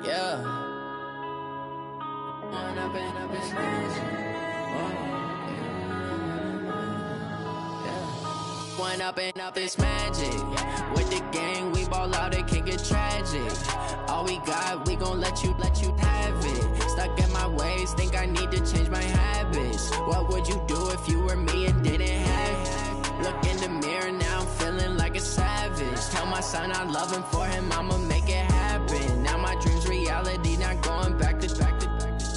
Yeah. When I've been up this When up this magic. With the gang, we ball out, it can get tragic. All we got, we gon' let you have it. Stuck in my ways, think I need to change my habits. What would you do if you were me and didn't have it? Look in the mirror, now I'm feeling like a savage. Tell my son I love him, for him I'ma make it happen. Now my dream's reality, not going back to.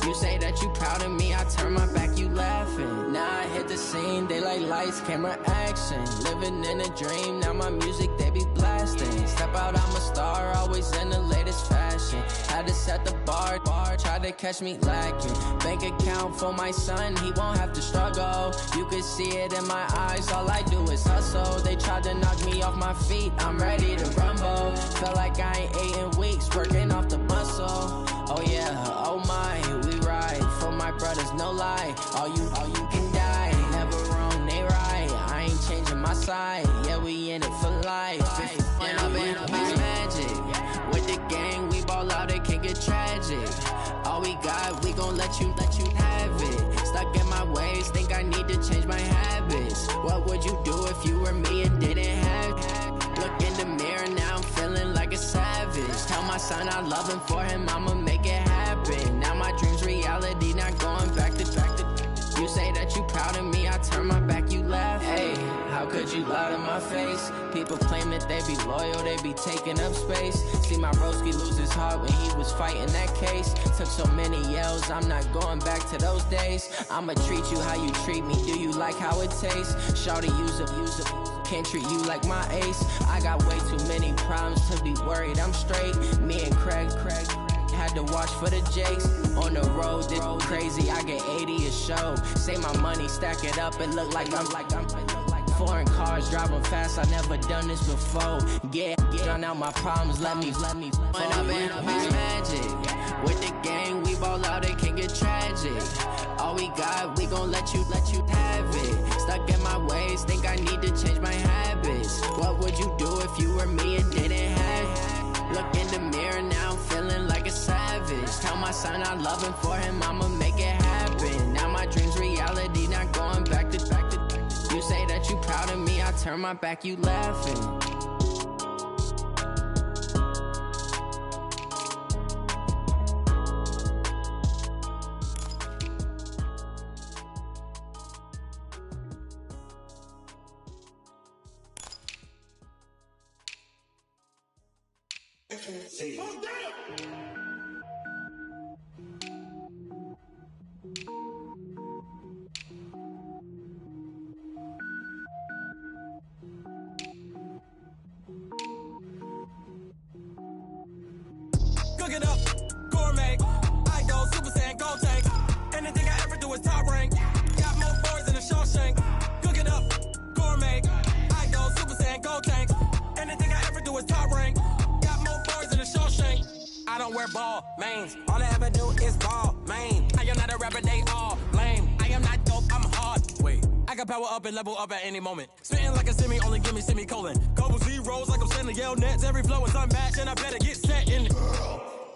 You say that you proud of me, I turn my back, you laughing. Now I hit the scene, they like lights, camera, action. Living in a dream, now my music, they be blasting. Step out, I'm a star, always in the latest fashion. Had to set the bar, try to catch me lacking. Bank account for my son, he won't have to struggle. You can see it in my eyes, all I do is hustle. They tried to knock me off my feet, I'm ready to rumble. Felt like I ain't ate in weeks, working off the muscle. Oh yeah, oh my, we ride for my brothers, no lie. All you can die, never wrong, they right. I ain't changing my side, yeah, we in it for life. When I've been up this magic. With the gang, we ball out, it can get tragic. All we got, we gon' let you have it. Stuck in my ways, think I need to change my habits. What would you do if you were me and didn't have it? Look in the mirror, now I'm feeling like a savage. Tell my son I love him, for him I'ma make it happen. Now my dream's reality, not going back to. You say that you proud of me, I turn my back, you laugh. Hey, how could you lie to my face? People claim that they be loyal, they be taking up space. See my broski lose his heart when he was fighting that case. Took so many yells, I'm not going back to those days. I'ma treat you how you treat me, do you like how it tastes? Shawty, use it. Can't treat you like my ace. I got way too many problems to be worried, I'm straight. Me and Craig had to watch for the Jakes. On the road, this crazy, I get 80 a show. Say my money, stack it up, it look like I'm foreign cars, driving fast, I never done this before. Yeah, drown out my problems, let me. When I've been up this magic. With the gang, we ball out, it can get tragic. All we got, we gon' let you have it. Stuck in my ways, think I need to change my habits. What would you do if you were me and didn't have it? Look in the mirror, now I'm feeling like a savage. Tell my son I love him, for him I'ma make it happen. Now my dream's reality, not going back to. You say that you proud of me, I turn my back, you laughing. Cook it up, gourmet. I go Super Saiyan, gold tank. Anything I ever do is top rank. Got more boys than a Shawshank. Cook it up, gourmet. I go Super Saiyan, gold tank. Anything I ever do is top rank. Got more boys than a Shawshank. I don't wear ball mains. All I ever do is ball main. I am not a rapper, they all lame. I am not dope, I'm hard. Wait, I can power up and level up at any moment. Spitting like a semi, only give me semicolon. Couple zeros like I'm sending yell nets. Every flow is unmatched and I better get set in.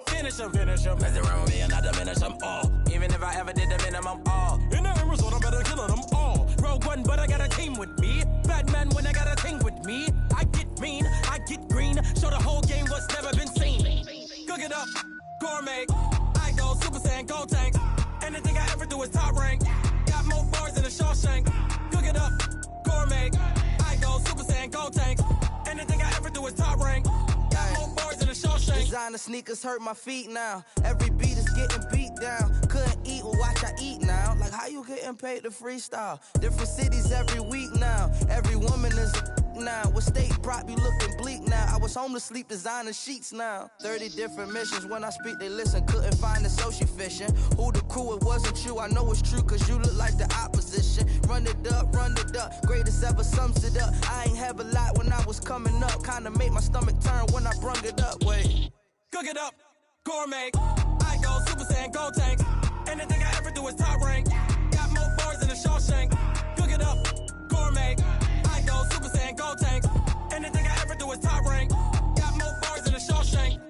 Finish them. Mess around with me and I diminish them all. Even if I ever did the minimum all. In the end result, I better kill them all. Rogue One, but I got a team with me. Batman when I got a thing with me. I get mean, I get green. Show the whole game what's never been seen. Cook it up, gourmet. I go Super Saiyan, gold tank. Anything I ever do is top rank. Got more boys than a Shawshank. Cook it up, gourmet. I go Super Saiyan, gold tank. Anything I ever do is top rank. Got more boys than a Shawshank. Designer sneakers hurt my feet now. Every beat is getting beat down. Couldn't eat, well watch I eat now. Like how you getting paid to freestyle? Different cities every week now. Every woman is a now. What state prop you looking bleak now? I was home to sleep, designer sheets now. 30 different missions, when I speak they listen. Couldn't find it, so she fishing. Who the crew, it wasn't you. I know it's true, cause you look like the opposition. Run it up, greatest ever sums it up. I ain't have a lot when I was coming up. Kinda made my stomach turn when I brung it up. Wait. Cook it up, gourmet. I go Super Saiyan, gold tank. Anything I ever do is top rank. Got more boys than a Shawshank. Cook it up, gourmet. I go Super Saiyan, gold tank. Anything I ever do is top rank. Got more boys than a Shawshank.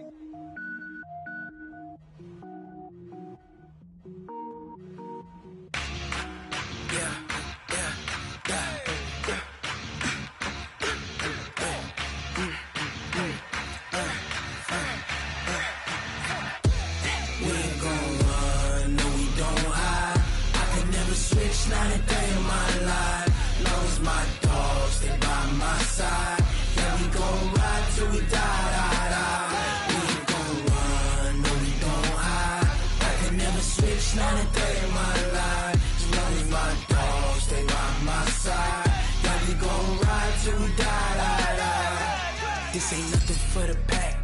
This ain't nothing for the pack.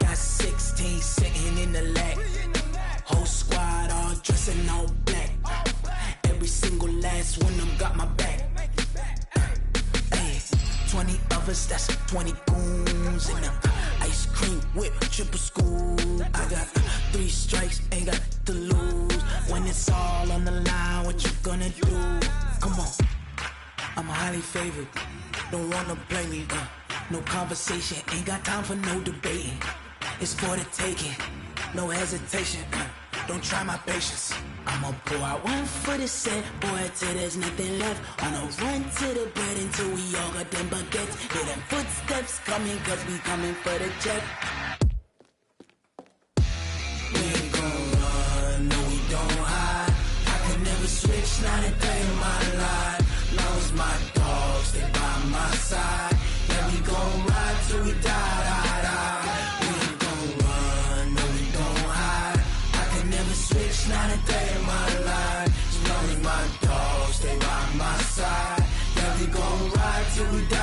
Got 16 sitting in the lag. Whole squad all dressing all black. Every single last one of them got my back. Hey, 20 of us, that's 20 goons in them. Ice cream whip, triple school. I got 3 strikes, ain't got to lose. When it's all on the line, what you gonna do? Come on, I'm highly favored. Don't wanna blame me, no conversation, ain't got time for no debating. It's for the taking, no hesitation, don't try my patience. I'ma pour out one for the set, boy, till there's nothing left. On a run to the bed until we all got them baguettes. Hear them footsteps coming, cause we coming for the check. We ain't gon' run, no we don't hide. I could never switch, not a day in my life. Long as my dogs, they by my side. Yeah, we gon' ride till we die. We ain't gon' run, no we don't hide. I could never switch, not a day in my life. As long as my dogs, they by my side. Yeah, we gon' ride till we die.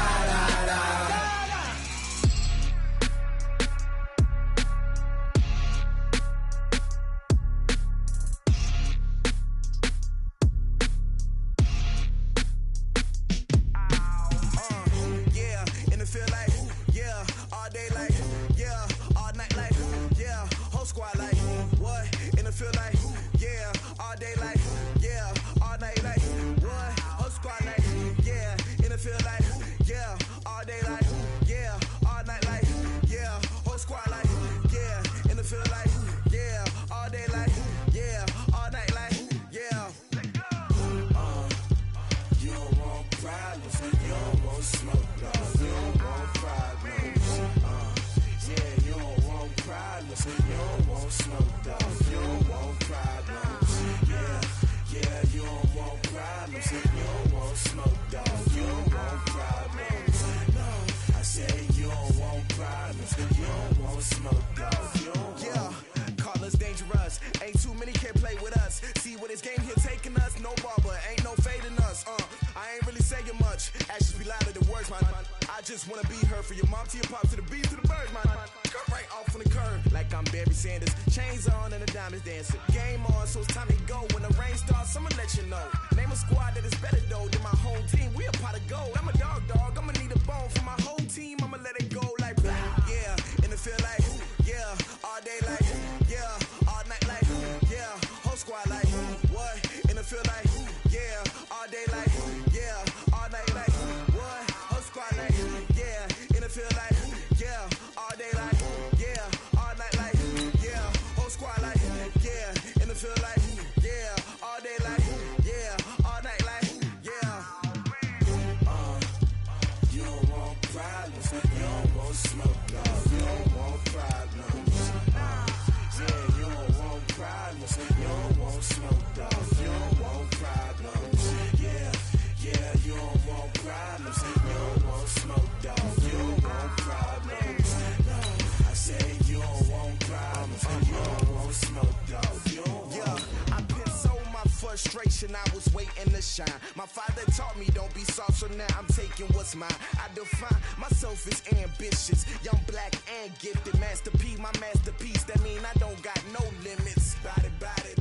I was waiting to shine. My father taught me don't be soft, so now I'm taking what's mine. I define myself as ambitious, young, black, and gifted. Master P, my masterpiece. That mean I don't got no limits. Bout it,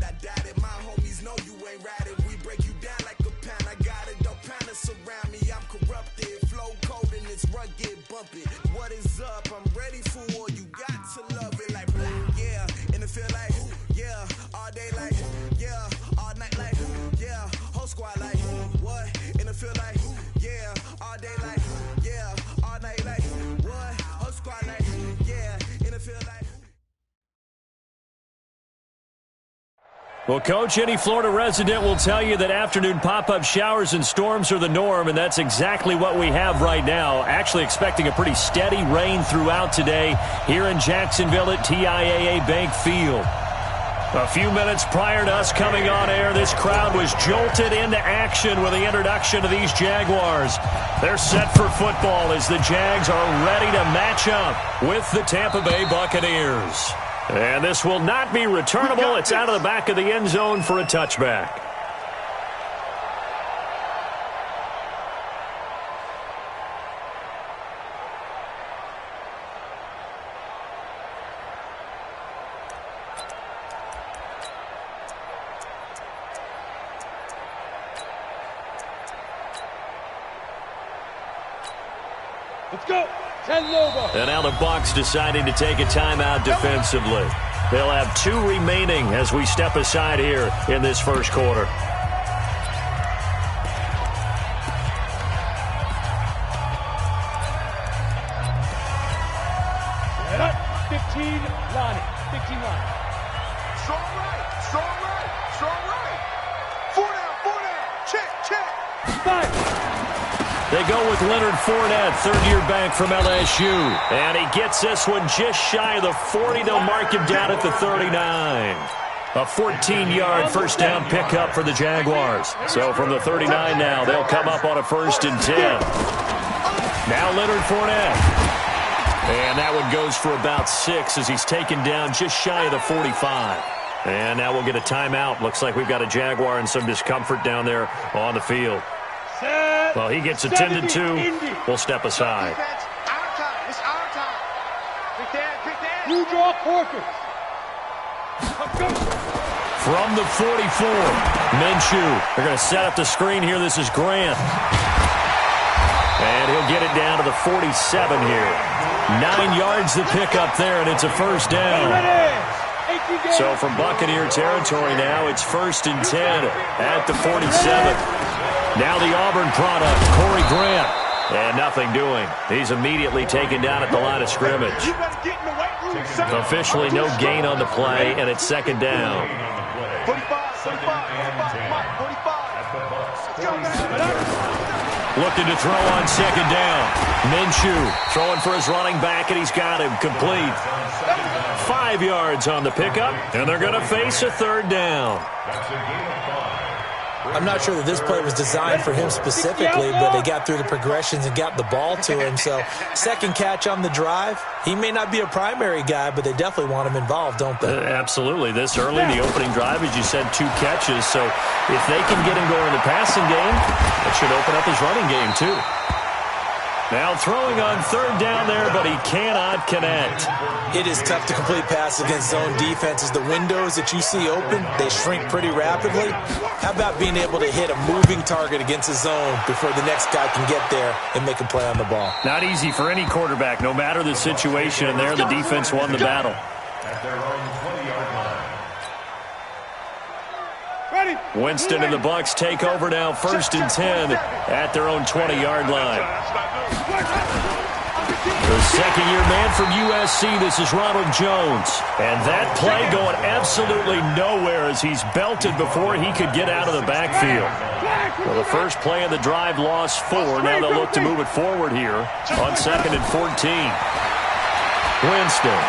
I doubt it. My homies know you ain't ratted. We break you down like a pound. I got it, don't pound us around me. I'm corrupted, flow cold and it's rugged, bumpy. What is up? I'm ready for war. You got to love it like black, yeah. And it feel like, yeah, all day like, yeah, all night like, yeah, whole squad like, what? And it feel like, yeah, all day like, yeah, all night like, what? Whole squad like, yeah, and it feel like. Well, Coach, any Florida resident will tell you that afternoon pop-up showers and storms are the norm, and that's exactly what we have right now. Actually expecting a pretty steady rain throughout today here in Jacksonville at TIAA Bank Field. A few minutes prior to us coming on air, this crowd was jolted into action with the introduction of these Jaguars. They're set for football as the Jags are ready to match up with the Tampa Bay Buccaneers. And this will not be returnable. It's out of the back of the end zone for a touchback. Let's go. 10 over. And now the Bucs deciding to take a timeout defensively. They'll have 2 remaining as we step aside here in this first quarter. Set up. 15 line. 15 line. Strong right. Strong right. Strong right. 4 down. 4 down. Check. Check. 5. They go with Leonard Fournette, third-year back from LSU. And he gets this one just shy of the 40. They'll mark him down at the 39. A 14-yard first down pickup for the Jaguars. So from the 39 now, they'll come up on a 1st and 10. Now Leonard Fournette. And that one goes for about 6 as he's taken down just shy of the 45. And now we'll get a timeout. Looks like we've got a Jaguar and some discomfort down there on the field. Well, he gets attended to. We'll step aside. Our time. It's our time. Pick that. You draw quarters. From the 44, Minshew. They're going to set up the screen here. This is Grant. And he'll get it down to the 47 here. 9 yards to pick up there, and it's a first down. So from Buccaneer territory now, it's 1st and 10 at the 47. Now the Auburn product, Corey Grant. And nothing doing. He's immediately taken down at the line of scrimmage. Officially no gain on the play, and it's 2nd down. 45. Looking to throw on 2nd down. Minshew throwing for his running back, and he's got him complete. 5 yards on the pickup, and they're going to face a 3rd down. I'm not sure that this play was designed for him specifically, but they got through the progressions and got the ball to him. So, second catch on the drive. He may not be a primary guy, but they definitely want him involved, don't they? Absolutely. This early, the opening drive, as you said, 2 catches. So, if they can get him going in the passing game, it should open up his running game, too. Now throwing on 3rd down there, but he cannot connect. It is tough to complete passes against zone defenses. The windows that you see open, they shrink pretty rapidly. How about being able to hit a moving target against a zone before the next guy can get there and make a play on the ball? Not easy for any quarterback, no matter the situation, and there the defense won the battle. Winston and the Bucs take over now, 1st and 10 at their own 20-yard line. The second-year man from USC, this is Ronald Jones. And that play going absolutely nowhere as he's belted before he could get out of the backfield. Well, the first play of the drive lost 4. Now they'll look to move it forward here on 2nd and 14. Winston.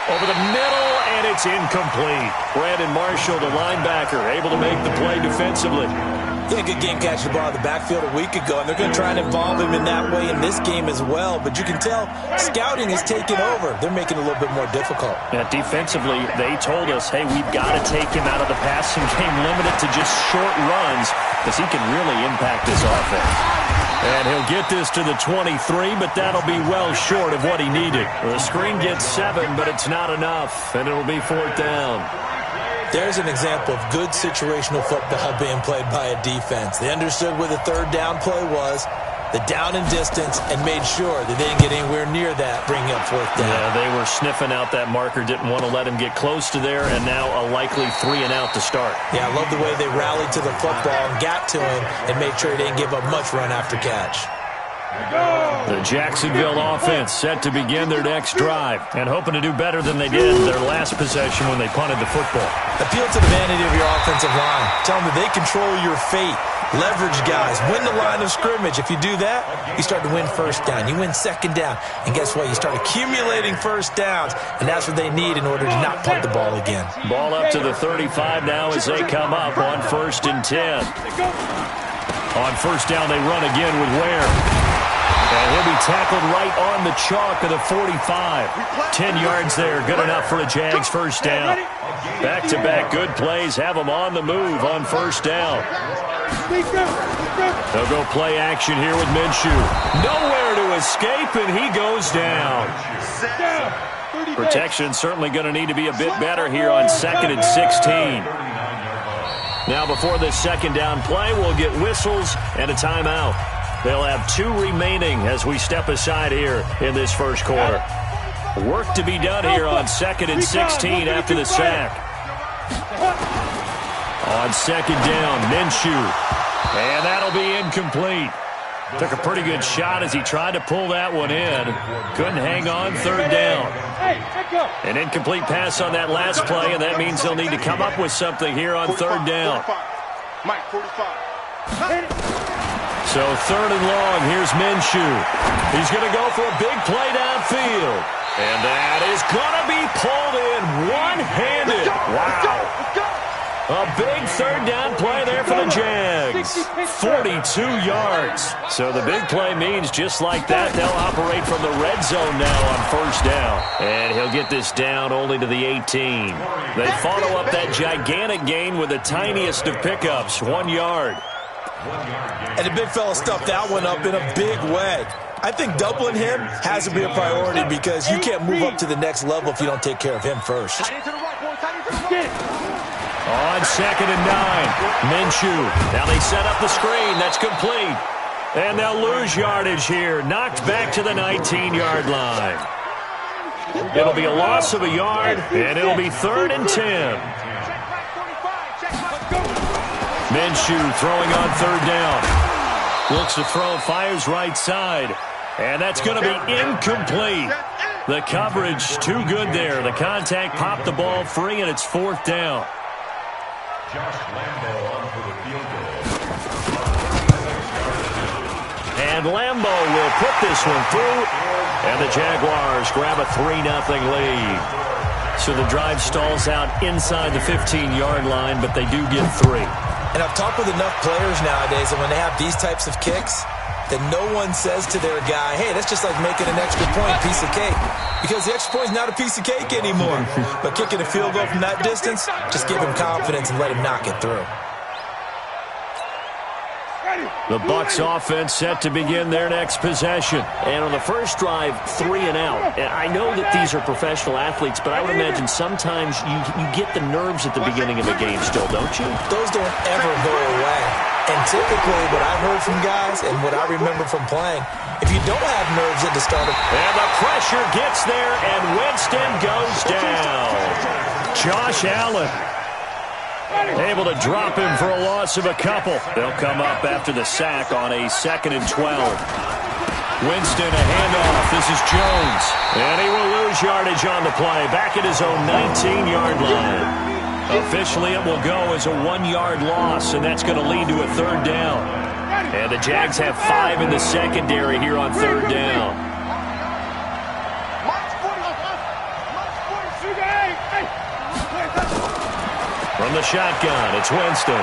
Over the middle, and it's incomplete. Brandon Marshall, the linebacker, able to make the play defensively. Yeah, good game catching the ball in the backfield a week ago, and they're going to try and involve him in that way in this game as well. But you can tell scouting is taking over. They're making it a little bit more difficult. Yeah, defensively, they told us, hey, we've got to take him out of the passing game, limit it to just short runs, because he can really impact this offense. And he'll get this to the 23, but that'll be well short of what he needed. The screen gets 7, but it's not enough, and it'll be 4th down. There's an example of good situational football being played by a defense. They understood where the 3rd down play was, the down and distance, and made sure that they didn't get anywhere near that, bringing up 4th down. Yeah, they were sniffing out that marker, didn't want to let him get close to there, and now a likely 3 and out to start. Yeah, I love the way they rallied to the football and got to him and made sure he didn't give up much run after catch. The Jacksonville offense set to begin their next drive and hoping to do better than they did their last possession when they punted the football. Appeal to the vanity of your offensive line. Tell them that they control your fate. Leverage guys. Win the line of scrimmage. If you do that, you start to win 1st down. You win 2nd down. And guess what? You start accumulating 1st downs, and that's what they need in order to not punt the ball again. Ball up to the 35 now as they come up on 1st and 10. On 1st down, they run again with Ware. And he'll be tackled right on the chalk of the 45. 10 yards there, good enough for a Jags 1st down. Back-to-back good plays have them on the move on 1st down. They'll go play action here with Minshew. Nowhere to escape, and he goes down. Protection certainly going to need to be a bit better here on 2nd and 16. Now before this second down play, we'll get whistles and a timeout. They'll have 2 remaining as we step aside here in this first quarter. Work to be done here on 2nd and 16 after the sack. On second down, Minshew. And that'll be incomplete. Took a pretty good shot as he tried to pull that one in. Couldn't hang on, 3rd down. An incomplete pass on that last play, and that means they'll need to come up with something here on 3rd down. So 3rd and long, here's Minshew. He's going to go for a big play downfield. And that is going to be pulled in one-handed. Wow. A big 3rd down play there for the Jags. 42 yards. So the big play means just like that, they'll operate from the red zone now on 1st down. And he'll get this down only to the 18. They follow up that gigantic gain with the tiniest of pickups, 1 yard. And the big fella stuffed that one up in a big way. I think doubling him has to be a priority because you can't move up to the next level if you don't take care of him first. On 2nd and 9, Minshew. Now they set up the screen. That's complete. And they'll lose yardage here. Knocked back to the 19-yard line. It'll be a loss of a yard, and it'll be 3rd and 10. Minshew throwing on 3rd down. Looks to throw, fires right side. And that's going to be incomplete. The coverage too good there. The contact popped the ball free, and it's 4th down. And Lambo will put this one through, and the Jaguars grab a 3-0 lead. So the drive stalls out inside the 15-yard line, but they do get 3. And I've talked with enough players nowadays that when they have these types of kicks, that no one says to their guy, hey, that's just like making an extra point, piece of cake. Because the extra point is not a piece of cake anymore. But kicking a field goal from that distance, just give him confidence and let him knock it through. The Bucs offense set to begin their next possession. And on the first drive, 3 and out. And I know that these are professional athletes, but I would imagine sometimes you get the nerves at the beginning of a game still, don't you? Those don't ever go away. And typically what I've heard from guys and what I remember from playing, if you don't have nerves at the start of... And the pressure gets there, and Winston goes down. Josh Allen able to drop him for a loss of a couple. They'll come up after the sack on a 2nd and 12. Winston, a handoff. This is Jones. And he will lose yardage on the play. Back at his own 19-yard line. Officially, it will go as a 1-yard loss, and that's going to lead to a 3rd down. And the Jags have 5 in the secondary here on 3rd down. From the shotgun, it's Winston.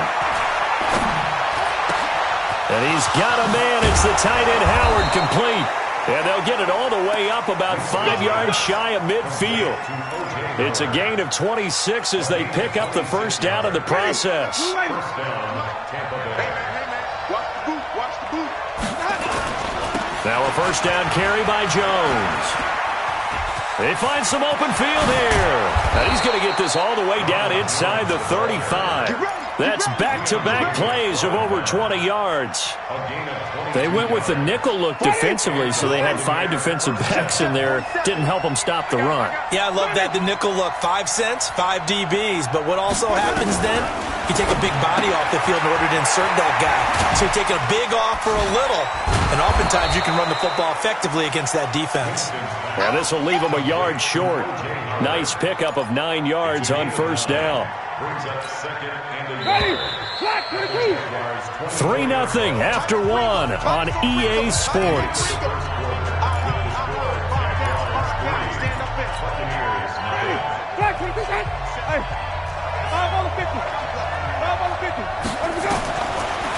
And he's got a man. It's the tight end, Howard, complete. And they'll get it all the way up about 5 yards shy of midfield. It's a gain of 26 as they pick up the 1st down in the process. Now a 1st down carry by Jones. They find some open field here. And he's going to get this all the way down inside the 35. That's back-to-back plays of over 20 yards. They went with the nickel look defensively, so they had 5 defensive backs in there. Didn't help them stop the run. Yeah, I love that, the nickel look. 5 cents, 5 DBs. But what also happens then, you take a big body off the field in order to insert that guy. So you're taking a big off for a little. And oftentimes you can run the football effectively against that defense. Well, this will leave them a yard short. Nice pickup of 9 yards on 1st down. 3-0 after 1 on EA Sports.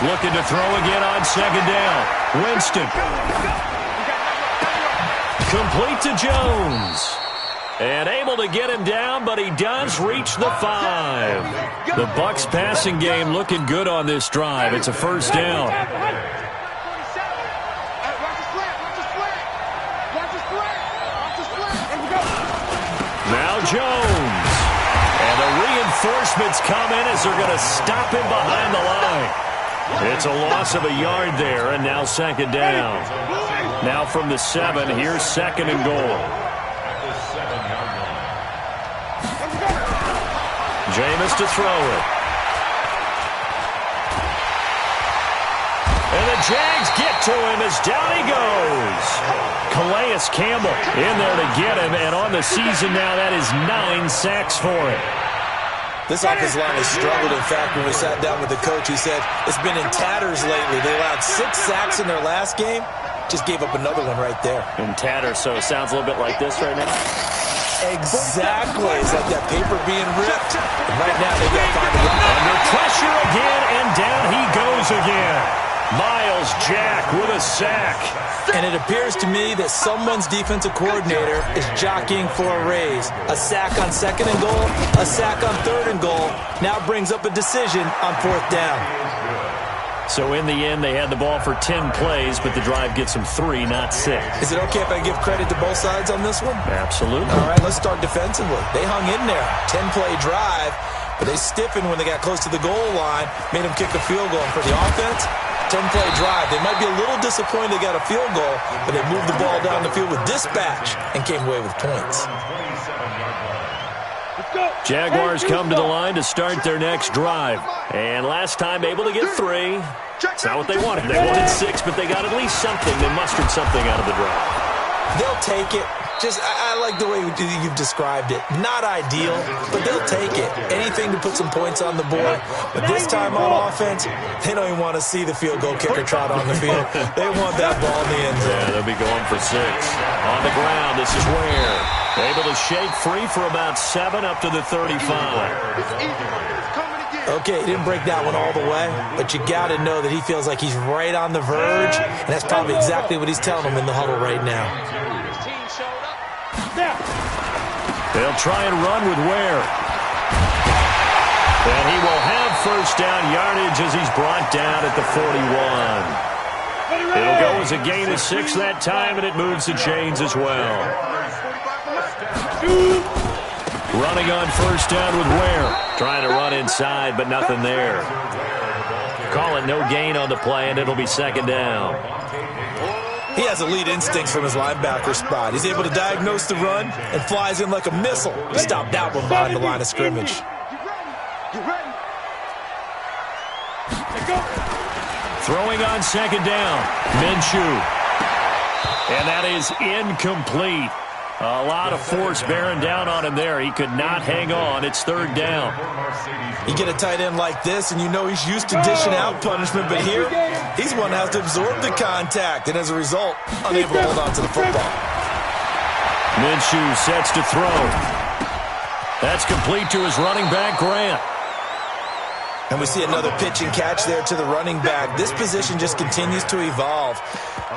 Looking to throw again on 2nd down. Winston. Complete to Jones. And able to get him down, but he does reach the 5. The Bucs passing game looking good on this drive. It's a 1st down. Now Jones. And a Reinforcements come in as they're going to stop him behind the line. It's a loss of a yard there, and now second down. Now from the 7, here's second and goal. Jameis to throw it. And the Jags get to him as down he goes. Calais Campbell in there to get him, and on the season now, that is 9 sacks for him. This offensive line has struggled. In fact, when we sat down with the coach, he said it's been in tatters lately. They allowed 6 sacks in their last game. Just gave up another one right there. In tatters, so it sounds a little bit like this right now. Exactly. It's like that paper being ripped. And right now, they got to find a way. Under pressure again, and down he goes again. Myles Jack with a sack. And it appears to me that someone's defensive coordinator is jockeying for a raise. A sack on second and goal, a sack on third and goal. Now brings up a decision on fourth down. So in the end, they had the ball for 10 plays, but the drive gets them 3, not 6. Is it okay if I give credit to both sides on this one? Absolutely. All right, let's start defensively. They hung in there. 10-play drive, but they stiffened when they got close to the goal line, made them kick a field goal. And for the offense, 10-play drive. They might be a little disappointed they got a field goal, but they moved the ball down the field with dispatch and came away with points. Jaguars come to the line to start their next drive. And last time able to get 3. It's not what they wanted. They wanted 6, but they got at least something. They mustered something out of the drive. They'll take it. I like the way you've described it. Not ideal, but they'll take it. Anything to put some points on the board. But this time on offense, they don't even want to see the field goal kicker trot on the field. They want that ball in the end zone. Yeah, they'll be going for 6. On the ground, this is Ware. Able to shake free for about 7 up to the 35. Okay, he didn't break that one all the way, but you got to know that he feels like he's right on the verge, and that's probably exactly what he's telling him in the huddle right now. They'll try and run with Ware. And he will have first down yardage as he's brought down at the 41. It'll go as a gain of 6 that time, and it moves the chains as well. Running on first down with Ware. Trying to run inside, but nothing there. Call it no gain on the play, and it'll be second down. He has elite instincts from his linebacker spot. He's able to diagnose the run and flies in like a missile to stop that one behind the line of scrimmage. Throwing on second down, Minshew. And that is incomplete. A lot of force bearing down on him there. He could not hang on. It's third down. You get a tight end like this, and you know he's used to dishing out punishment, but here, he's one that has to absorb the contact, and as a result, unable to hold on to the football. Minshew sets to throw. That's complete to his running back, Grant. And we see another pitch and catch there to the running back. This position just continues to evolve.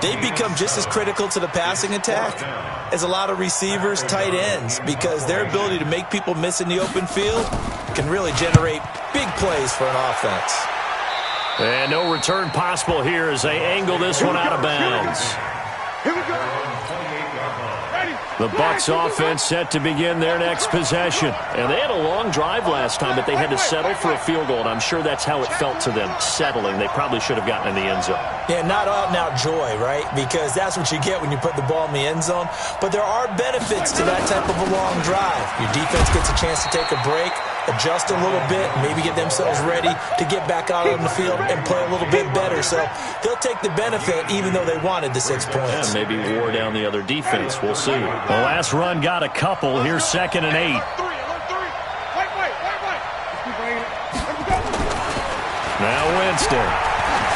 They become just as critical to the passing attack as a lot of receivers, tight ends, because their ability to make people miss in the open field can really generate big plays for an offense. And no return possible here as they angle this one out of bounds. Here we go. The Bucs offense set to begin their next possession. And they had a long drive last time, but they had to settle for a field goal, and I'm sure that's how it felt to them, settling. They probably should have gotten in the end zone. Yeah, not out-and-out joy, right? Because that's what you get when you put the ball in the end zone. But there are benefits to that type of a long drive. Your defense gets a chance to take a break, adjust a little bit, maybe get themselves ready to get back out on the field and play a little bit better. So they'll take the benefit even though they wanted the 6 points. Yeah, maybe wore down the other defense. We'll see. The last run got a couple. Here's second and 8. Now Winston.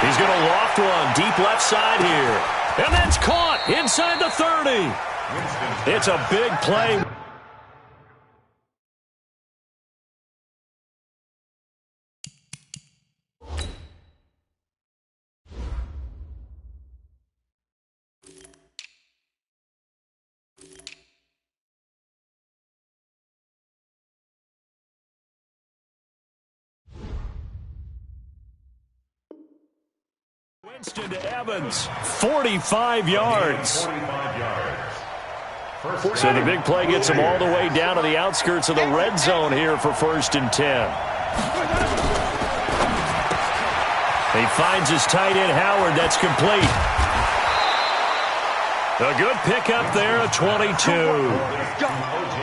He's going to loft one deep left side here. And that's caught inside the 30. It's a big play. Winston to Evans, 45 yards. So the big play gets him all the way down to the outskirts of the red zone here for 1st and 10. He finds his tight end, Howard. That's complete. A good pickup there at 22.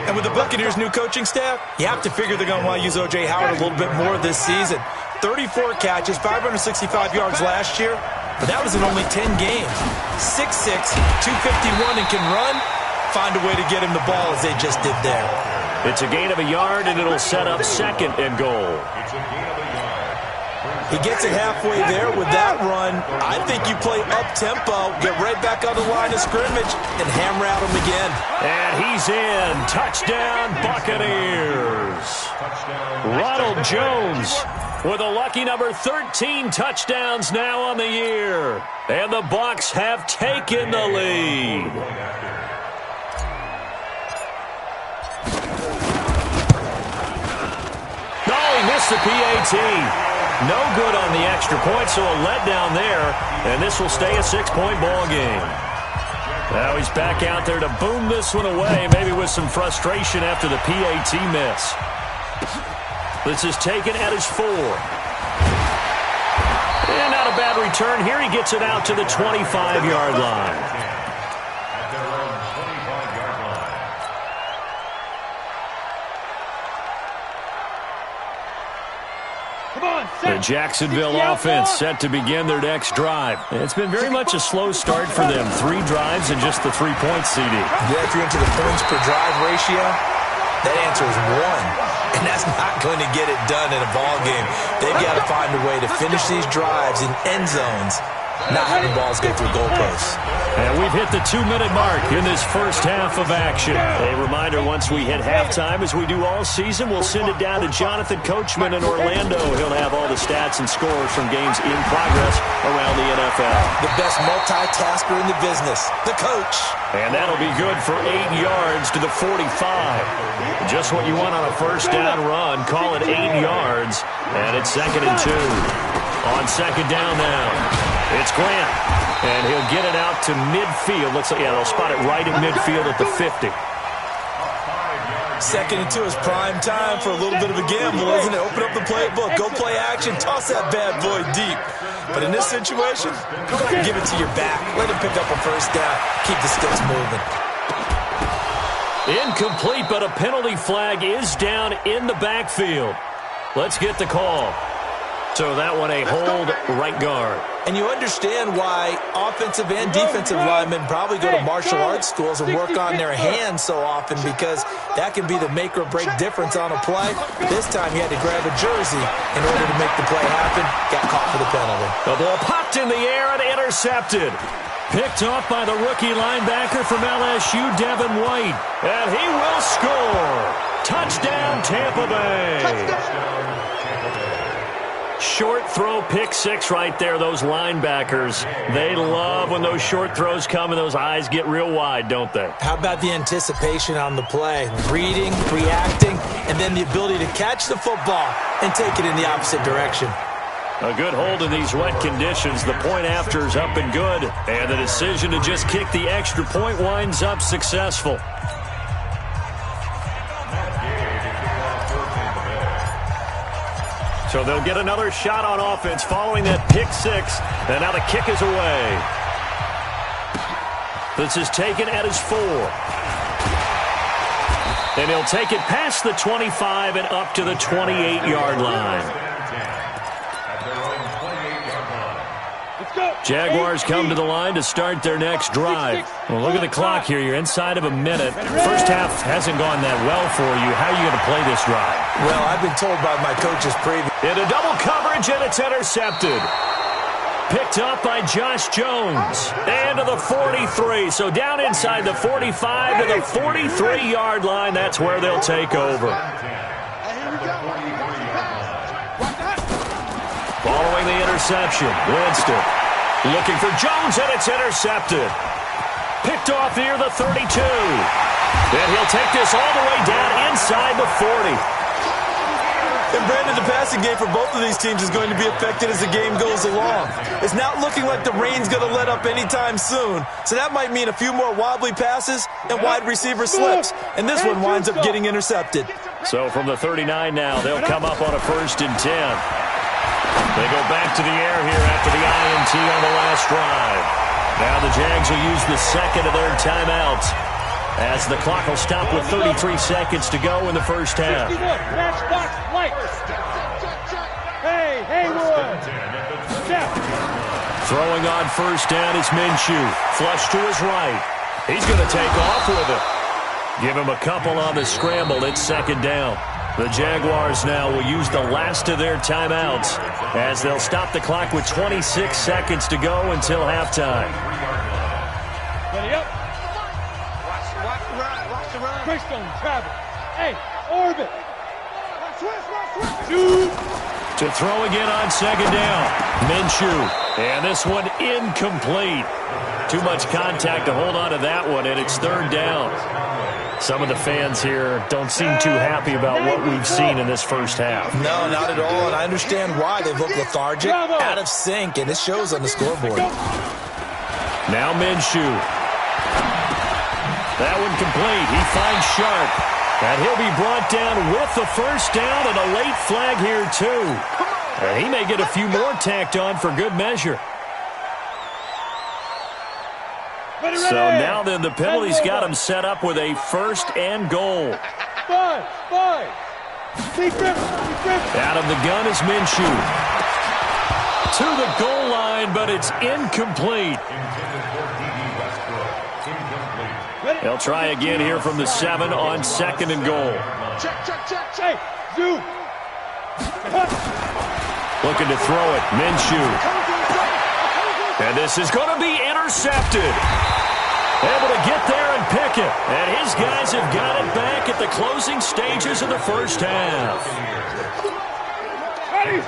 And with the Buccaneers' new coaching staff, you have to figure they're going to want to use O.J. Howard a little bit more this season. 34 catches, 565 yards last year, but that was in only 10 games. 6'6", 251, and can run. Find a way to get him the ball as they just did there. It's a gain of a yard, and it'll set up 2nd and goal. He gets it halfway there with that run. I think you play up-tempo, get right back on the line of scrimmage, and hammer at him again. And he's in. Touchdown, Buccaneers. Ronald Jones with a lucky number 13 touchdowns now on the year. And the Bucs have taken the lead. No, he missed the PAT. No good on the extra point, so a letdown there, and this will stay a 6-point ball game. Now he's back out there to boom this one away, maybe with some frustration after the PAT miss. This is taken at his 4. And not a bad return here. He gets it out to the 25-yard line. The Jacksonville offense set to begin their next drive. It's been very much a slow start for them. 3 drives and just the 3-point CD. Yeah, if you're into the points per drive ratio, that answer is 1. And that's not going to get it done in a ball game. They've got to find a way to finish these drives in end zones, not having balls go through goalposts. And we've hit the 2-minute mark in this first half of action. A reminder, once we hit halftime, as we do all season, we'll send it down to Jonathan Coachman in Orlando. He'll have all the stats and scores from games in progress around the NFL. The best multitasker in the business, the coach. And that'll be good for 8 yards to the 45. Just what you want on a first down run. Call it 8 yards. And it's 2nd and 2. On 2nd down now, it's Grant. And he'll get it out to midfield. Looks like, yeah, they'll spot it right at midfield at the 50. 2nd and 2 is prime time for a little bit of a gamble, isn't it? Open up the playbook, go play action, toss that bad boy deep. But in this situation, go ahead and give it to your back. Let him pick up a first down. Keep the sticks moving. Incomplete, but a penalty flag is down in the backfield. Let's get the call. So that one a hold right guard. And you understand why offensive and defensive linemen probably go to martial arts schools and work on their hands so often, because that can be the make or break difference on a play. This time he had to grab a jersey in order to make the play happen. Got caught for the penalty. The ball popped in the air and intercepted. Picked off by the rookie linebacker from LSU, Devin White. And he will score. Touchdown, Tampa Bay. Short throw, pick 6 right there. Those linebackers, they love when those short throws come and those eyes get real wide, don't they? How about the anticipation on the play? Reading, reacting, and then the ability to catch the football and take it in the opposite direction. A good hold in these wet conditions. The point after is up and good. And the decision to just kick the extra point winds up successful. So they'll get another shot on offense following that pick 6. And now the kick is away. This is taken at his 4. And he'll take it past the 25 and up to the 28-yard line. Jaguars come to the line to start their next drive. Well, look at the clock here. You're inside of a minute. First half hasn't gone that well for you. How are you going to play this drive? Well, I've been told by my coaches previously. Into double coverage, and it's intercepted. Picked up by Josh Jones. And to the 43. So down inside the 45 to the 43-yard line. That's where they'll take over. Following the interception, Winston looking for Jones, and it's intercepted. Picked off near the 32. And he'll take this all the way down inside the 40. If And Brandon, the passing game for both of these teams is going to be affected as the game goes along. It's not looking like the rain's going to let up anytime soon, so that might mean a few more wobbly passes and wide receiver slips, and this one winds up getting intercepted. So from the 39 now, they'll come up on a 1st and 10. They go back to the air here after the INT on the last drive. Now the Jags will use the second of their timeouts as the clock will stop with 33 seconds to go in the first half. Hey, Haywood. Throwing on 1st down is Minshew. Flush to his right. He's going to take off with it. Give him a couple on the scramble. It's 2nd down. The Jaguars now will use the last of their timeouts as they'll stop the clock with 26 seconds to go until halftime. Ready up. Watch the run. Christian, travel. Hey, orbit. To throw again on 2nd down. Minshew. And this one incomplete. Too much contact to hold on to that one, and it's 3rd down. Some of the fans here don't seem too happy about what we've seen in this first half. No, not at all, and I understand why. They've looked lethargic, out of sync, and it shows on the scoreboard. Now Minshew. That one complete. He finds Sharp. And he'll be brought down with the 1st down and a late flag here, too. And he may get a few more tacked on for good measure. So now then, the penalty's got him set up with a 1st and goal. Five. Out of the gun is Minshew. To the goal line, but it's incomplete. They'll try again here from the 7 on 2nd and goal. Hey, Zoo. Looking to throw it, Minshew. And this is going to be intercepted. Able to get there and pick it. And his guys have got it back at the closing stages of the first half.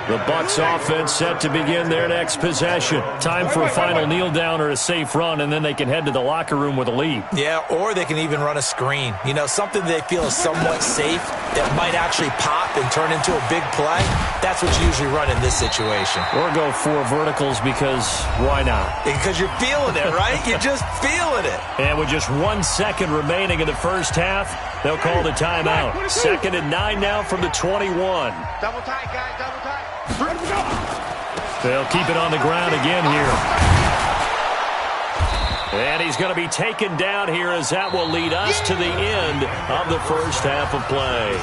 The Bucs offense set to begin their next possession. Time for a final kneel down or a safe run, and then they can head to the locker room with a lead. Yeah, or they can even run a screen. You know, something they feel is somewhat safe that might actually pop and turn into a big play. That's what you usually run in this situation. Or go 4 verticals because why not? Because you're feeling it, right? You're just feeling it. And with just 1 second remaining in the first half, they'll call the timeout. 2nd and 9 now from the 21. Double tight, guys, double tight. They'll keep it on the ground again here. And he's going to be taken down here as that will lead us to the end of the first half of play.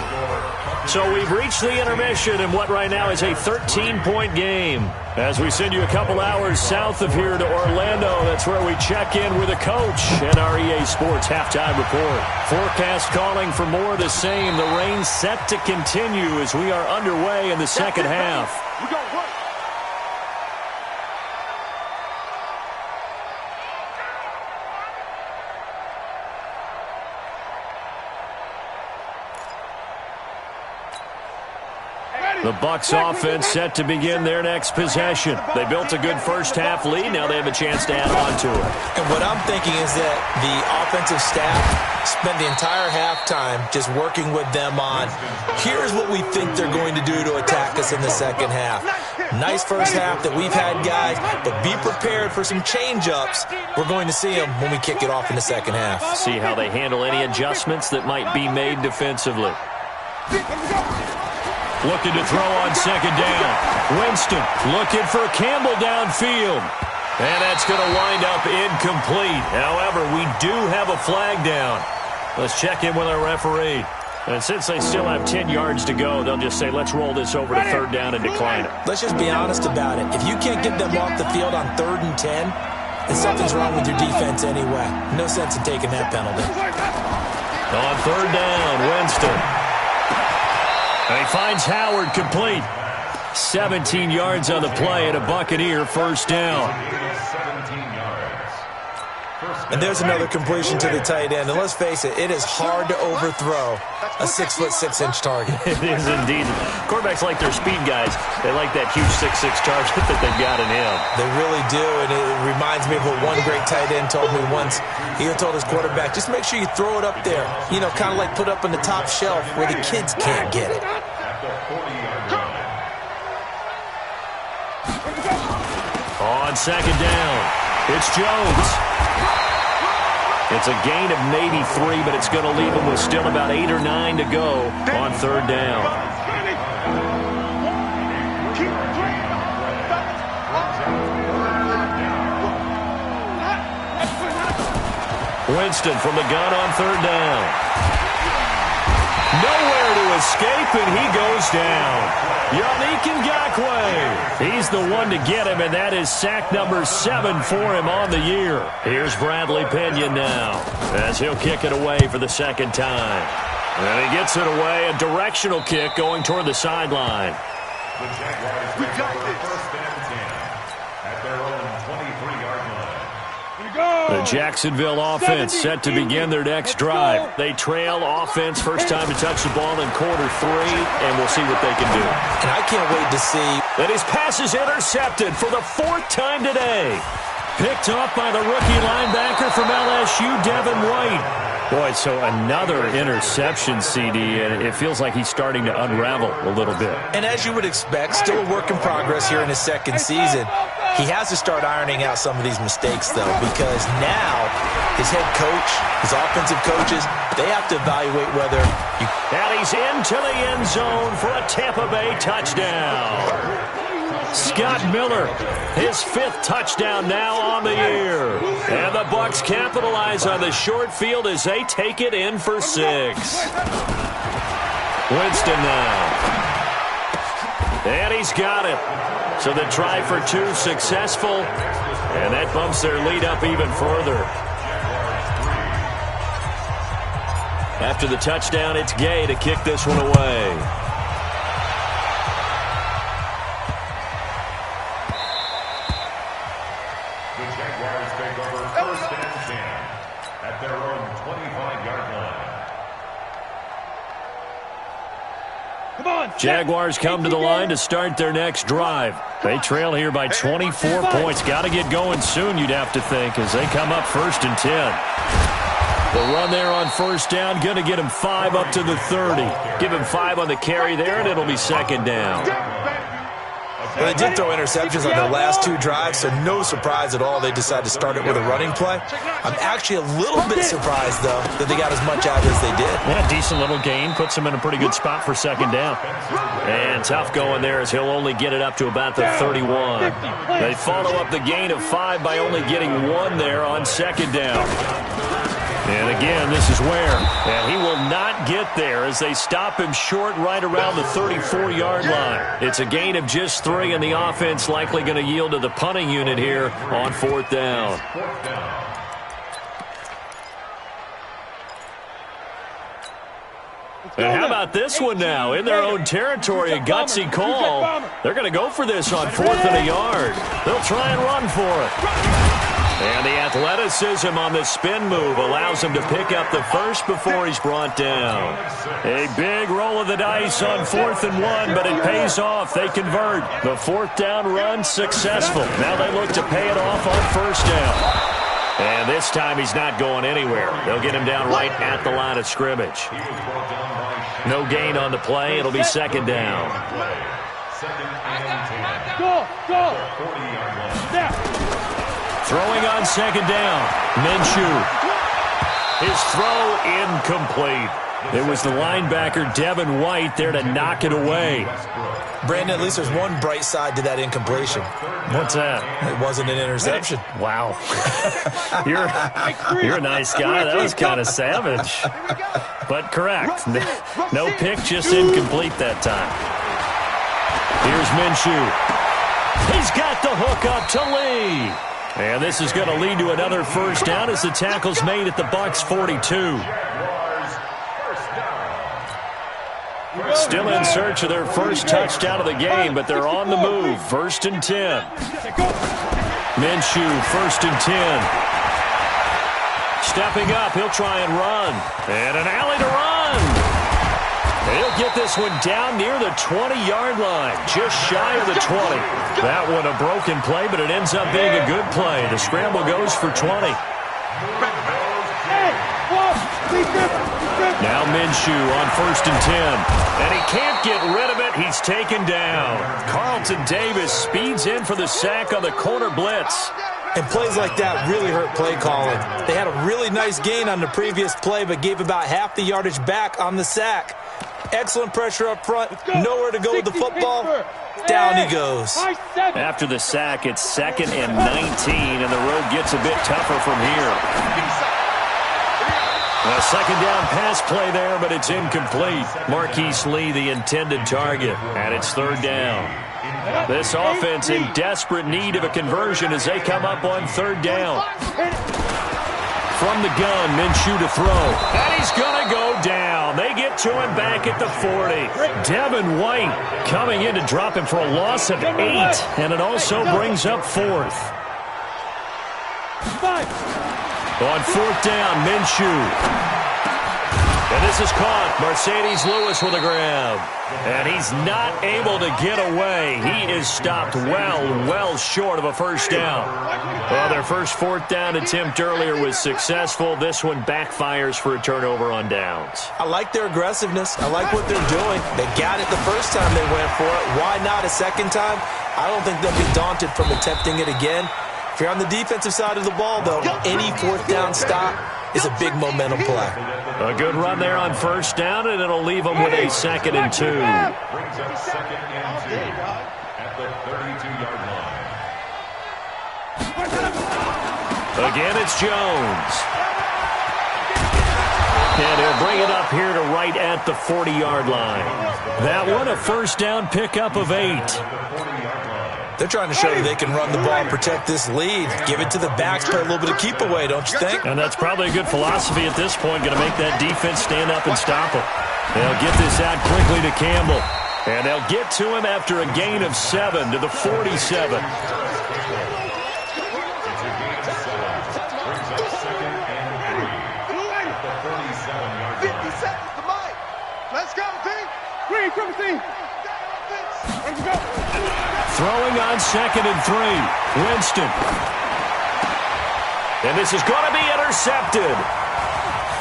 So we've reached the intermission in what right now is a 13-point game. As we send you a couple hours south of here to Orlando, that's where we check in with a coach and our EA Sports halftime report. Forecast calling for more of the same. The rain set to continue as we are underway in the second half. The Bucs offense set to begin their next possession. They built a good first half lead. Now they have a chance to add on to it. And what I'm thinking is that the offensive staff spent the entire halftime just working with them on, here's what we think they're going to do to attack us in the second half. Nice first half that we've had, guys, but be prepared for some change-ups. We're going to see them when we kick it off in the second half. See how they handle any adjustments that might be made defensively. Looking to throw on 2nd down. Winston looking for Campbell downfield. And that's going to wind up incomplete. However, we do have a flag down. Let's check in with our referee. And since they still have 10 yards to go, they'll just say, let's roll this over to 3rd down and decline it. Let's just be honest about it. If you can't get them off the field on 3rd and 10, then something's wrong with your defense anyway. No sense in taking that penalty. On 3rd down, Winston. And he finds Howard complete. 17 yards on the play and a Buccaneer first down. And there's another completion to the tight end. And let's face it, it is hard to overthrow a 6'6" target. It is indeed. Quarterbacks like their speed guys. They like that huge 6'6" target that they've got in him. They really do, and it reminds me of what one great tight end told me once. He told his quarterback, just make sure you throw it up there. You know, kind of like put up on the top shelf where the kids can't get it. On second down, it's Jones. It's a gain of maybe 3, but it's going to leave him with still about 8 or 9 to go on third down. Winston from the gun on third down. Nowhere to escape, and he goes down. Yannick Ngakoue. He's the one to get him, and that is sack number 7 for him on the year. Here's Bradley Pinion now, as he'll kick it away for the second time. And he gets it away, a directional kick going toward the sideline. The Jaguars make their first and 10 at their own 23-yard line. The Jacksonville offense set to begin their next drive. They trail offense, first time to touch the ball in quarter 3, and we'll see what they can do. And I can't wait to see. And his pass is intercepted for the 4th time today. Picked off by the rookie linebacker from LSU, Devin White. Boy, so another interception, CD, and it feels like he's starting to unravel a little bit. And as you would expect, still a work in progress here in his second season. He has to start ironing out some of these mistakes, though, because now his head coach, his offensive coaches, they have to evaluate whether you... And he's into the end zone for a Tampa Bay touchdown. Scott Miller, his 5th touchdown now on the year. And the Bucs capitalize on the short field as they take it in for 6. Winston now. And he's got it. So the try for 2 successful, and that bumps their lead up even further. After the touchdown, it's Gay to kick this one away. The Jaguars take over first and 10 at their own 25-yard line. Jaguars come to the line to start their next drive. They trail here by 24 points. Got to get going soon, you'd have to think, as they come up first and 10. The run there on first down, going to get him 5 up to the 30. Give him 5 on the carry there, and it'll be second down. Well, they did throw interceptions on their last 2 drives, so no surprise at all they decided to start it with a running play. I'm actually a little bit surprised, though, that they got as much out as they did. Yeah, decent little gain. Puts them in a pretty good spot for second down. And tough going there as he'll only get it up to about the 31. They follow up the gain of 5 by only getting 1 there on second down. And again, this is where. And he will not get there as they stop him short right around the 34-yard line. It's a gain of just 3, and the offense likely going to yield to the punting unit here on 4th down. And how about this one now? In their own territory, a gutsy call. They're going to go for this on 4th and a yard. They'll try and run for it. And the athleticism on the spin move allows him to pick up the first before he's brought down. A big roll of the dice on 4th and 1, but it pays off. They convert. The 4th down run successful. Now they look to pay it off on first down. And this time he's not going anywhere. They'll get him down right at the line of scrimmage. No gain on the play. It'll be second down. Throwing on second down. Minshew. His throw incomplete. It was the linebacker, Devin White, there to knock it away. Brandon, at least there's one bright side to that incompletion. What's that? It wasn't an interception. Wow. You're a nice guy. That was kind of savage. But correct. No pick, just incomplete that time. Here's Minshew. He's got the hook up to Lee. And this is going to lead to another first down as the tackle's made at the Bucs 42. Still in search of their first touchdown of the game, but they're on the move. 1st and 10. Minshew, 1st and 10. Stepping up, he'll try and run. And an alley to run. He'll get this one down near the 20-yard line, just shy of the 20. That one a broken play, but it ends up being a good play. The scramble goes for 20. Now Minshew on 1st and 10. And he can't can't get rid of it. He's taken down. Carlton Davis speeds in for the sack on the corner blitz. And plays like that really hurt play calling. They had a really nice gain on the previous play, but gave about half the yardage back on the sack. Excellent pressure up front. Nowhere to go with the football. Down he goes. After the sack, it's 2nd and 19, and the road gets a bit tougher from here. A second down pass play there, but it's incomplete. Marquise Lee, the intended target, and it's 3rd down. This offense in desperate need of a conversion as they come up on 3rd down. From the gun, Minshew to throw. And he's going to go down. They get to him back at the 40. Devin White coming in to drop him for a loss of 8. And it also brings up 4th. On 4th down, Minshew. And this is caught. Mercedes Lewis with a grab. And he's not able to get away. He is stopped well short of a 1st down. Well, their first 4th down attempt earlier was successful. This one backfires for a turnover on downs. I like their aggressiveness. I like what they're doing. They got it the first time they went for it. Why not a second time? I don't think they'll be daunted from attempting it again. If you're on the defensive side of the ball, though, any 4th down stop is a big momentum play. A good run there on 1st down, and it'll leave them with a 2nd and 2. Brings up 2nd and 2 at the 32-yard line. Again, it's Jones. And he'll bring it up here to right at the 40-yard line. That one, a 1st down pickup of 8. They're trying to show that they can run the ball and protect this lead. Give it to the backs, play a little bit of keep away, don't you think? And that's probably a good philosophy at this point, going to make that defense stand up and stop them. They'll get this out quickly to Campbell. And they'll get to him after a gain of 7 to the 47. Throwing on 2nd and 3. Winston. And this is going to be intercepted.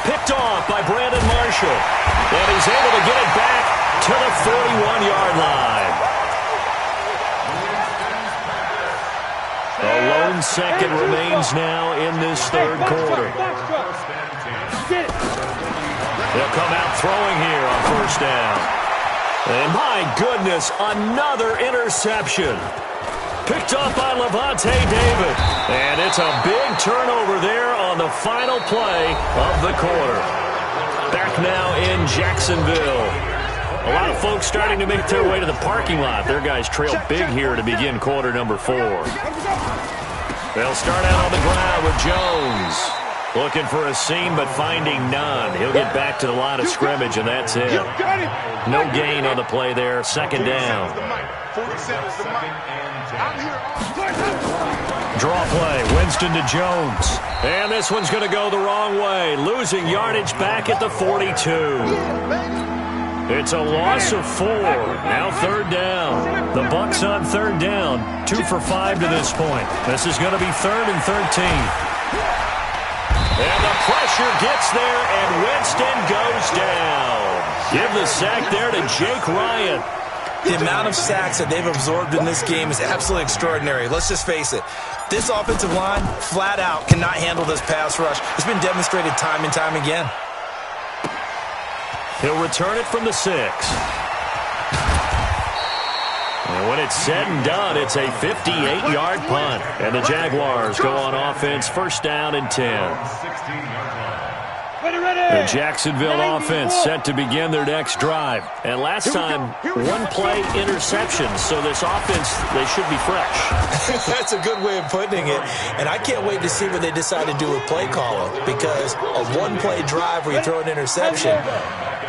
Picked off by Brandon Marshall. And he's able to get it back to the 41-yard line. A lone 2nd remains now in this 3rd quarter. They'll come out throwing here on 1st down. And my goodness, another interception. Picked up by Levante David. And it's a big turnover there on the final play of the quarter. Back now in Jacksonville. A lot of folks starting to make their way to the parking lot. Their guys trail big here to begin quarter number 4. They'll start out on the ground with Jones. Looking for a seam, but finding none. He'll get back to the line of scrimmage, and that's it. No gain on the play there. 2nd down. Draw play. Winston to Jones. And this one's going to go the wrong way. Losing yardage back at the 42. It's a loss of 4. Now 3rd down. The Bucs on 3rd down. 2 for 5 to this point. This is going to be 3rd and 13. And the pressure gets there, and Winston goes down. Give the sack there to Jake Ryan. The amount of sacks that they've absorbed in this game is absolutely extraordinary. Let's just face it. This offensive line, flat out, cannot handle this pass rush. It's been demonstrated time and time again. He'll return it from the 6. And when it's said and done, it's a 58-yard punt. And the Jaguars go on offense, 1st down and 10. The Jacksonville offense set to begin their next drive. And last time, 1-play interception. So this offense, they should be fresh. That's a good way of putting it. And I can't wait to see what they decide to do with play calling. Because a 1-play drive where you throw an interception,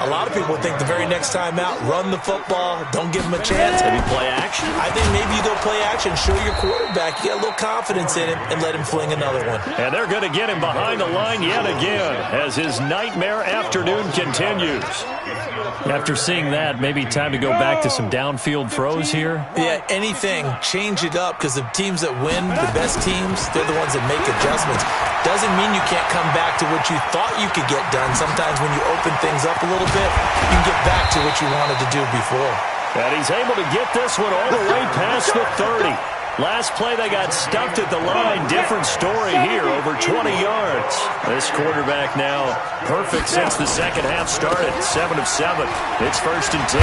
a lot of people think the very next time out, run the football, don't give them a chance. Maybe play action. I think maybe you go play action, show your quarterback, you get a little confidence in him, and let him fling another one. And they're going to get him behind the line yet again as his nightmare afternoon continues. After seeing that, maybe time to go back to some downfield throws here. Yeah, anything. Change it up, because the teams that win, the best teams, they're the ones that make adjustments. Doesn't mean you can't come back to what you thought you could get done. Sometimes when you open things up a little bit, you can get back to what you wanted to do before. And he's able to get this one all the way past the 30. Last play, they got stuffed at the line. Different story here, over 20 yards. This quarterback now perfect since the second half started. 7 of 7. It's 1st and 10.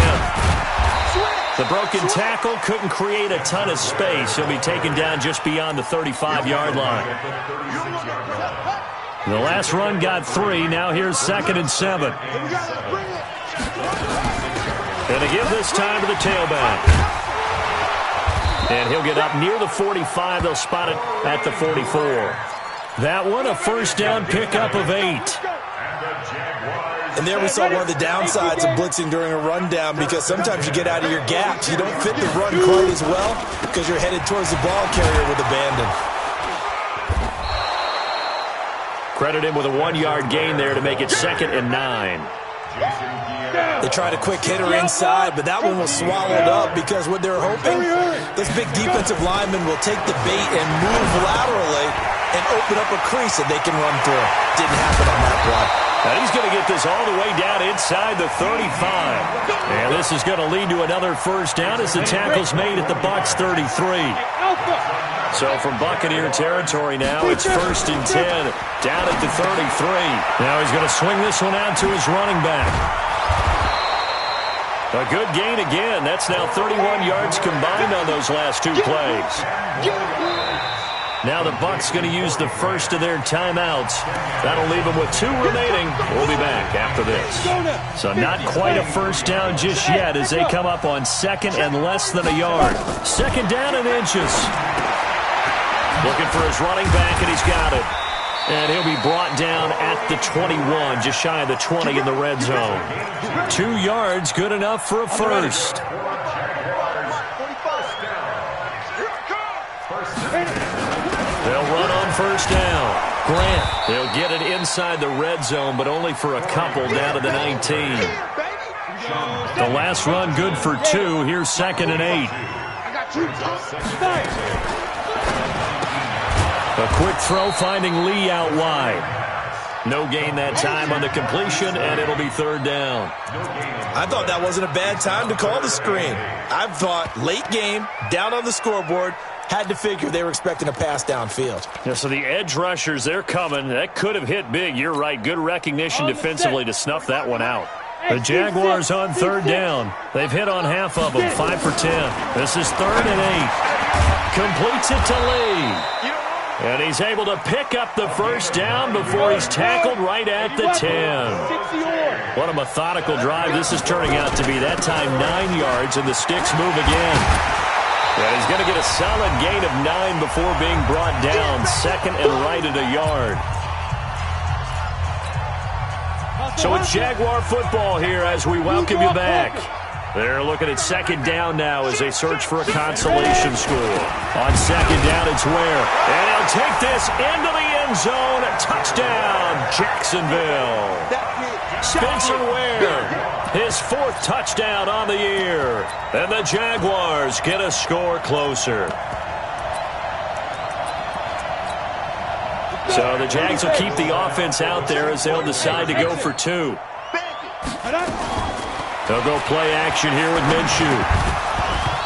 The broken tackle couldn't create a ton of space. He'll be taken down just beyond the 35-yard line. The last run got 3. Now here's 2nd and 7. And they give this time to the tailback. And he'll get up near the 45. They'll spot it at the 44. That one, a first down pickup of 8. And there we saw one of the downsides of blitzing during a rundown, because sometimes you get out of your gaps. You don't fit the run quite as well because you're headed towards the ball carrier with abandon. Credit him with a 1-yard gain there to make it 2nd and 9. They tried a quick hitter inside, but that one was swallowed up, because what they're hoping, this big defensive lineman will take the bait and move laterally and open up a crease that they can run through. Didn't happen on that play. And he's going to get this all the way down inside the 35. And this is going to lead to another first down as the tackle's made at the Bucs 33. So from Buccaneer territory now, it's 1st and 10, down at the 33. Now he's going to swing this one out to his running back. A good gain again. That's now 31 yards combined on those last 2 plays. Now the Bucs going to use the first of their timeouts. That'll leave them with 2 remaining. We'll be back after this. So not quite a first down just yet as they come up on 2nd and less than a yard. 2nd down and inches. Looking for his running back, and he's got it. And he'll be brought down at the 21, just shy of the 20 in the red zone. 2 yards, good enough for a first. They'll run on first down. Grant, they'll get it inside the red zone, but only for a couple down to the 19. The last run good for 2. Here's 2nd and 8. A quick throw finding Lee out wide. No gain that time on the completion, and it'll be 3rd down. I thought that wasn't a bad time to call the screen. I thought late game, down on the scoreboard, had to figure they were expecting a pass downfield. Yeah, so the edge rushers, they're coming. That could have hit big. You're right. Good recognition defensively to snuff that one out. The Jaguars on 3rd down. They've hit on half of them, 5 for 10. This is 3rd and 8. Completes it to Lee. And he's able to pick up the first down before he's tackled right at the 10. What a methodical drive this is turning out to be. That time 9 yards, and the sticks move again. And he's going to get a solid gain of 9 before being brought down. 2nd and right at a yard. So it's Jaguar football here as we welcome you back. They're looking at 2nd down now as they search for a consolation score. On 2nd down, it's Ware. And he'll take this into the end zone. Touchdown, Jacksonville. Spencer Ware, his 4th touchdown on the year. And the Jaguars get a score closer. So the Jags will keep the offense out there as they'll decide to go for 2. They'll go play action here with Minshew.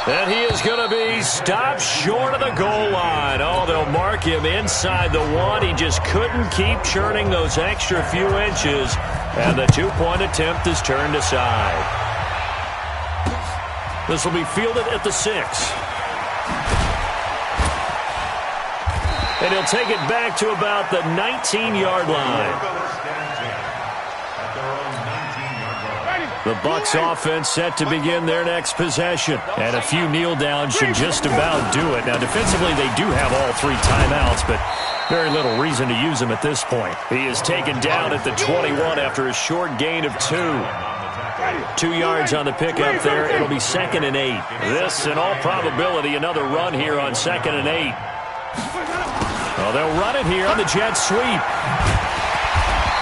And he is going to be stopped short of the goal line. Oh, they'll mark him inside the 1. He just couldn't keep churning those extra few inches. And the 2-point attempt is turned aside. This will be fielded at the 6. And he'll take it back to about the 19-yard line. The Bucs offense set to begin their next possession. And a few kneel downs should just about do it. Now, defensively, they do have all 3 timeouts, but very little reason to use them at this point. He is taken down at the 21 after a short gain of 2. 2 yards on the pickup there. It'll be 2nd and 8. This, in all probability, another run here on 2nd and 8. Well, they'll run it here on the jet sweep.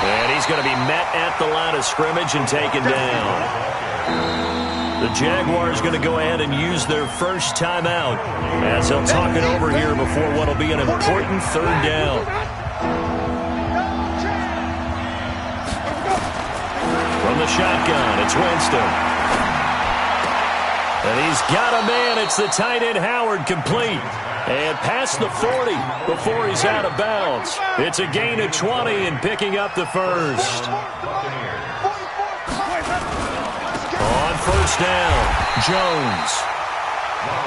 And he's going to be met at the line of scrimmage and taken down. The Jaguars going to go ahead and use their first timeout as they'll talk it over here before what will be an important third down. From the shotgun, it's Winston. And he's got a man. It's the tight end Howard, complete. And past the 40 before he's out of bounds. It's a gain of 20 and picking up the first. On first down, Jones.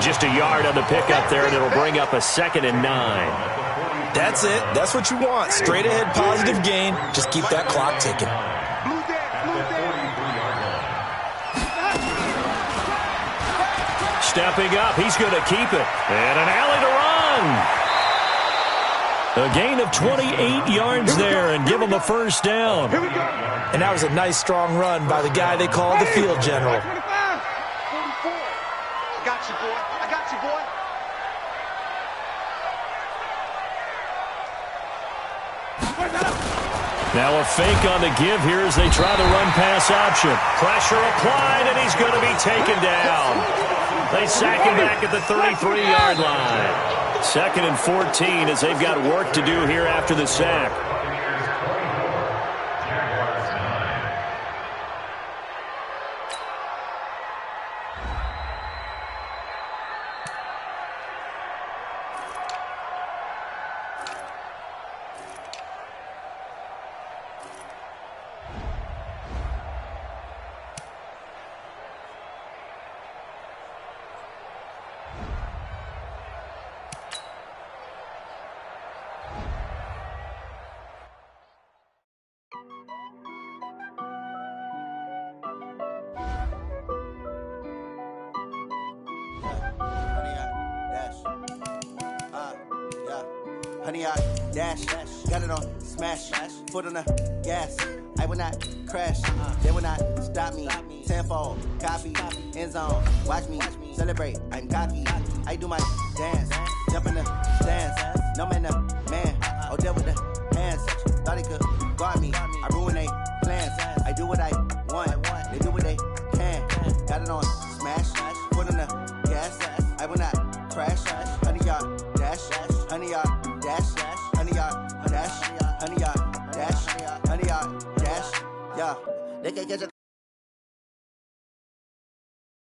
Just a yard on the pickup there, and it'll bring up a 2nd and 9. That's it. That's what you want. Straight ahead positive gain. Just keep that clock ticking. Stepping up, he's going to keep it. And an alley to run. A gain of 28 yards there and give him a first down. And that was a nice, strong run by the guy they call the field general. I got you, boy. I got you, boy. Now a fake on the give here as they try the run-pass option. Pressure applied, and he's going to be taken down. They sack him back at the 33-yard line. 2nd and 14 as they've got work to do here after the sack. Honey, I dash, got it on smash, foot on the gas. I will not crash, they will not stop me. Tenfold, copy, end zone, watch me celebrate. I'm cocky, I do my dance, jump in the stands. No man, the man, oh, there with the hands. Thought he could guard me, I ruin they plans. I do what I want, they do what they can. Got it on smash, foot on the gas. I will not crash, honey, y'all dash, honey, y'all dash, honey, y'all dash, honey, y'all dash, honey, y'all dash, yeah. They can't catch a